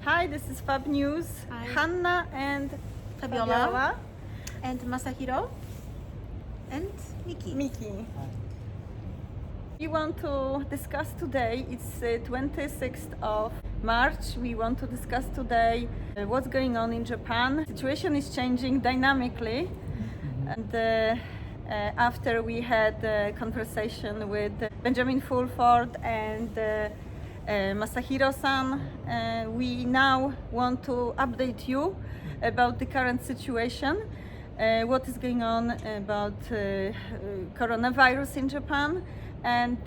Hi, this is Fab News. Hi. Hanna and Fabiola. And Masahiro. And Miki. Miki. We want to discuss today, it's 26th of March. We want to discuss today what's going on in Japan. The situation is changing dynamically. And after we had a conversation with Benjamin Fulford and Masahiro-san, we now want to update you about the current situation, what is going on about coronavirus in Japan, and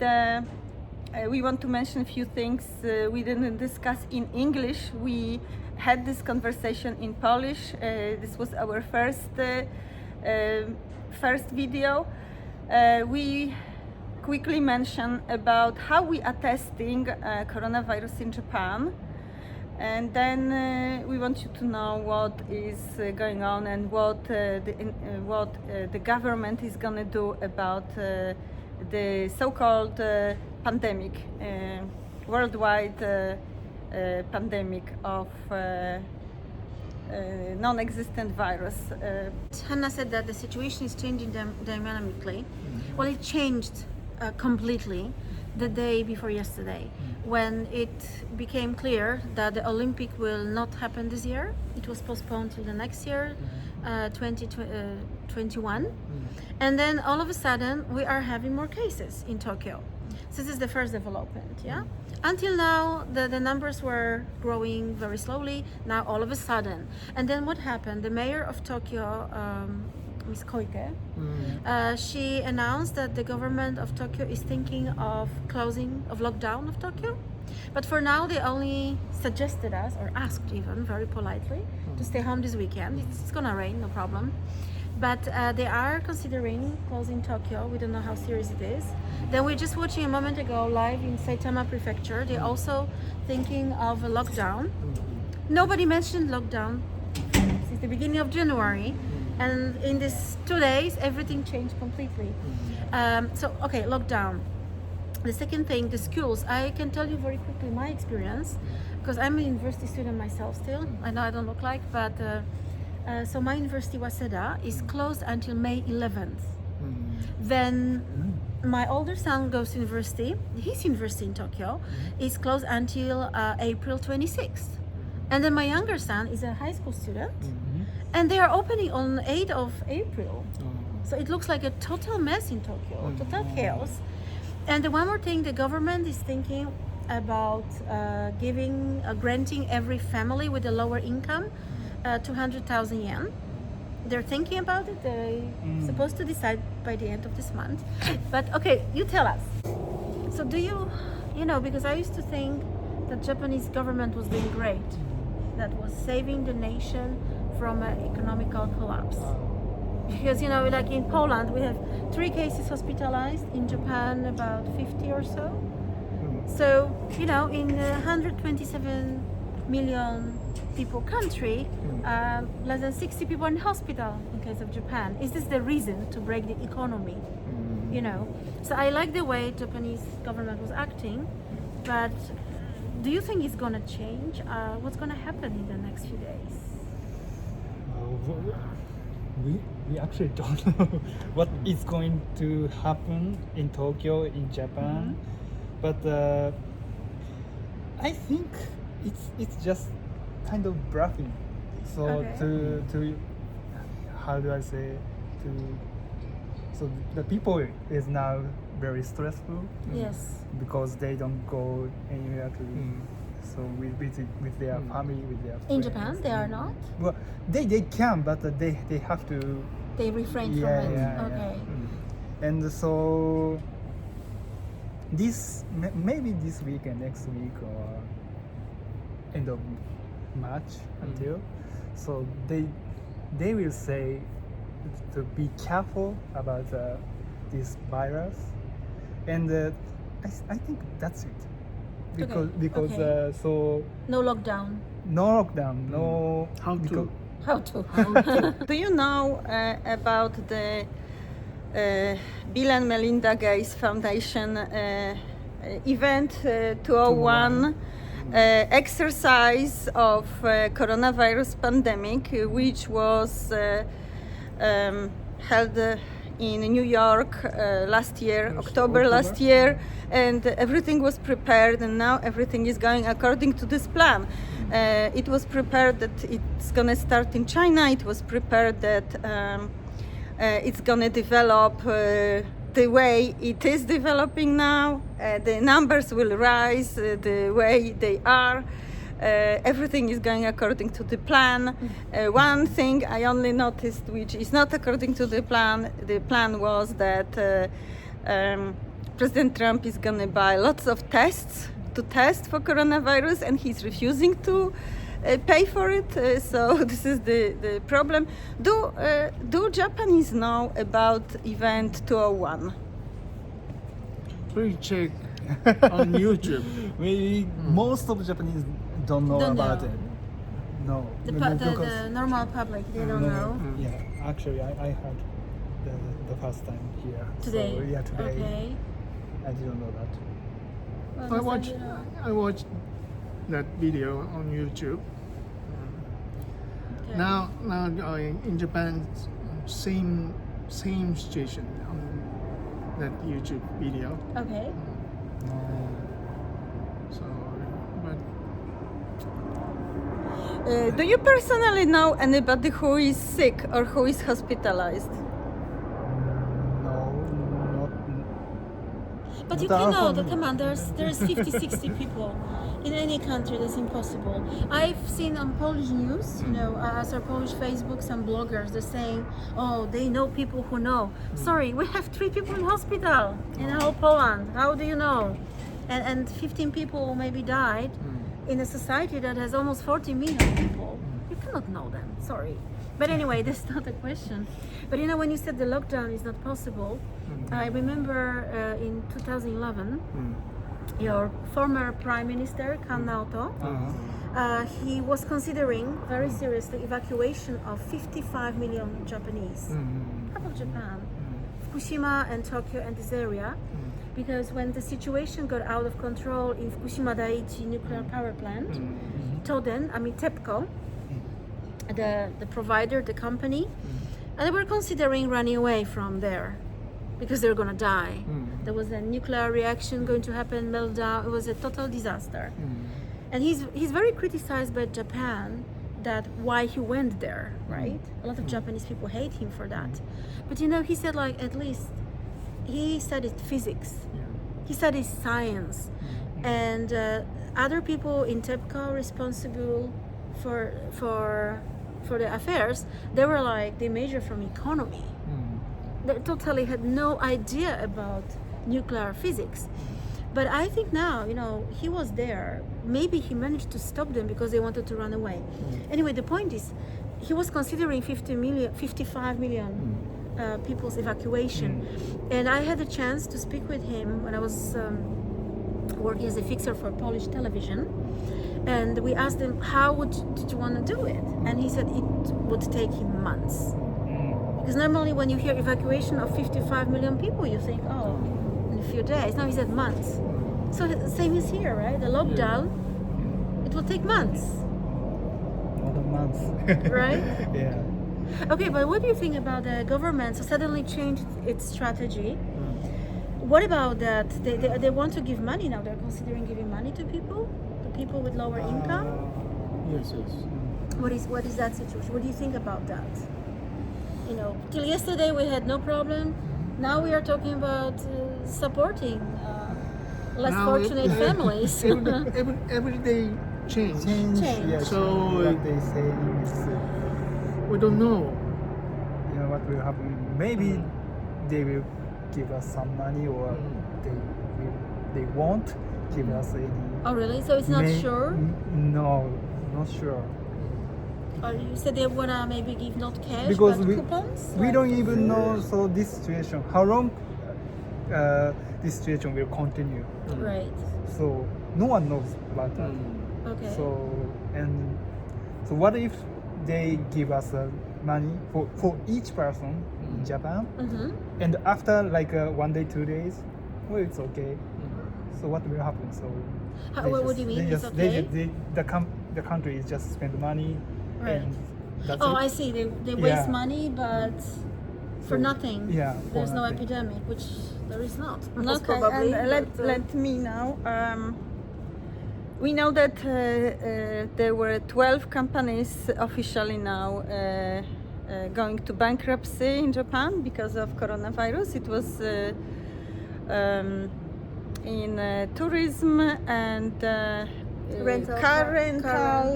we want to mention a few things we didn't discuss in English. We had this conversation in Polish. This was our first video. We quickly mention about how we are testing coronavirus in Japan, and then we want you to know what is going on and what the government is going to do about the so-called pandemic, worldwide pandemic of non-existent virus. Hanna said that the situation is changing dynamically. Well, it changed completely the day before yesterday, when it became clear that the Olympic will not happen this year. It was postponed till the next year, 2021. And then all of a sudden we are having more cases in Tokyo. So this is the first development, yeah? Until now, the numbers were growing very slowly. Now all of a sudden. And then what happened? The mayor of Tokyo, Ms. Koike, she announced that the government of Tokyo is thinking of lockdown of Tokyo. But for now, they only suggested us, or asked even, very politely, to stay home this weekend. It's gonna rain, no problem. But they are considering closing Tokyo. We don't know how serious it is. Then we're just watching a moment ago live in Saitama Prefecture. They're also thinking of a lockdown. Nobody mentioned lockdown since the beginning of January. And in these 2 days, everything changed completely. Okay, lockdown. The second thing, the schools. I can tell you very quickly my experience, because I'm a university student myself still. I know I don't look like, but so my university, Waseda, is closed until May 11th. Then my older son goes to university. His university in Tokyo is closed until April 26th. And then my younger son is a high school student, and they are opening on 8th of April. So it looks like a total mess in Tokyo, total chaos. And the one more thing, the government is thinking about granting every family with a lower income 200,000 yen. They're thinking about it. They're supposed to decide by the end of this month. But okay, you tell us. So do you know, because I used to think that Japanese government was doing great, that was saving the nation from an economical collapse. Because, you know, like in Poland, we have 3 cases hospitalized. In Japan, about 50 or so. So, you know, in a 127 million people country, less than 60 people in hospital in case of Japan. Is this the reason to break the economy? You know, so I like the way Japanese government was acting, but do you think it's gonna change? What's gonna happen in the next few days? We actually don't know what is going to happen in Tokyo, in Japan, but I think it's just kind of bluffing. So Okay. to how do I say, so the people is now very stressful. Yes. Because they don't go anywhere to so we visit with their family, with their In friends. Japan, they are not. Well, they can, but they have to. They refrain from Yeah, it. yeah, Okay. yeah. And so maybe this week and next week or end of March until, so they will say to be careful about this virus, and I think that's it. Because Okay. so No lockdown. no lockdown, no How to? because- How to? Do you know about the Bill and Melinda Gates Foundation event 201 exercise of coronavirus pandemic, which was held in New York last year, Yes, October last October. year, and everything was prepared, and now everything is going according to this plan. It was prepared that it's gonna start in China. It was prepared that it's gonna develop the way it is developing now. The numbers will rise the way they are. Everything is going according to the plan. One thing I only noticed which is not according to the plan was that President Trump is going to buy lots of tests to test for coronavirus, and he's refusing to pay for it. So this is the problem. Do Japanese know about event 201? Please check on YouTube. Maybe most of Japanese don't know Don't about know. it. No. The, No, the because- normal public, they don't know. Yeah, actually, I heard the first time here. Today. So, yeah, today. Okay. I didn't know that. Well, I watched Masahiro. I watched that video on YouTube. Okay. Now in Japan, same situation on that YouTube video. Okay. So, but Do you personally know anybody who is sick or who is hospitalized? No, not. But you But can know also- that, come on, there's 50, 60 people. In any country, that's impossible. I've seen on Polish news, you know, as our Polish Facebook, some bloggers, they're saying, oh, they know people who know. Sorry, we have 3 people in hospital in whole Poland. How do you know? And 15 people maybe died in a society that has almost 40 million people. You cannot know them, sorry. But anyway, that's not a question. But you know, when you said the lockdown is not possible, I remember in 2011, your former Prime Minister, Hanna, he was considering very seriously evacuation of 55 million Japanese, half of Japan, Fukushima and Tokyo and this area, because when the situation got out of control in Fukushima Daiichi nuclear power plant, Toden, I mean TEPCO, the provider, the company, and they were considering running away from there because they're gonna die. There was a nuclear reaction going to happen, meltdown. It was a total disaster. And he's very criticized by Japan that why he went there, right? A lot of Japanese people hate him for that. But you know, he said like at least he studied physics, he studied science, and other people in TEPCO responsible for the affairs, they were like they major from economy. They totally had no idea about nuclear physics. But I think now, you know, he was there. Maybe he managed to stop them because they wanted to run away. Anyway, the point is, he was considering 55 million people's evacuation. And I had a chance to speak with him when I was working as a fixer for Polish television. And we asked him, did you want to do it? And he said it would take him months. Because normally when you hear evacuation of 55 million people, you think, oh, in a few days. Now he said months. So the same is here, right? The lockdown, it will take months, More than months. right? Yeah. Okay, but what do you think about the government? So suddenly changed its strategy. What about that? They want to give money now. They're considering giving money to people with lower income. yes. What is that situation? What do you think about that? You know, till yesterday we had no problem. Now we are talking about supporting less Now fortunate families. every day change. Change. Change. Yeah, So- what they say is, We don't know. you know, what will happen. Maybe they will give us some money, or they won't give us any. Oh really? So it's not sure? No, not sure. Or you said they wanna maybe give not cash Because but we- coupons? We Like don't even food? know. So this situation, how long this situation will continue. Right. So no one knows about that. Okay. So what if they give us money for each person in Japan, Mm-hmm. and after like 1 day, 2 days, well, it's okay. So what will happen? So What do you mean? It's okay? The country is just spend money, Right. and that's Oh, it. I see. They waste Yeah. money, but for So, nothing. yeah, for There's no nothing. epidemic, which there is not. Most Okay, probably. and let me now. We know that there were 12 companies officially now going to bankruptcy in Japan because of coronavirus. It was in tourism and car rental.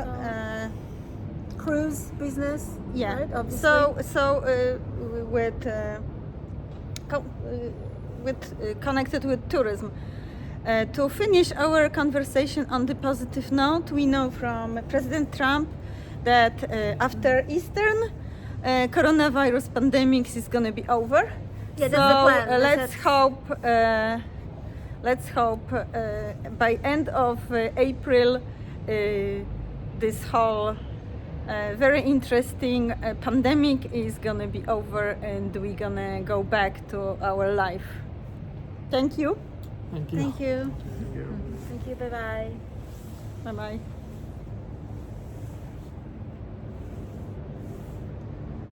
Cruise business. Yeah. Right, obviously. So with connected with tourism. To finish our conversation on the positive note, we know from President Trump that after Easter, coronavirus pandemic is going to be over. Yeah, that's so the plan. let's hope by end of April this whole very interesting pandemic is going to be over and we're going to go back to our life. Thank you. Thank you. Thank you. Thank you. Thank you. Bye bye. Bye bye.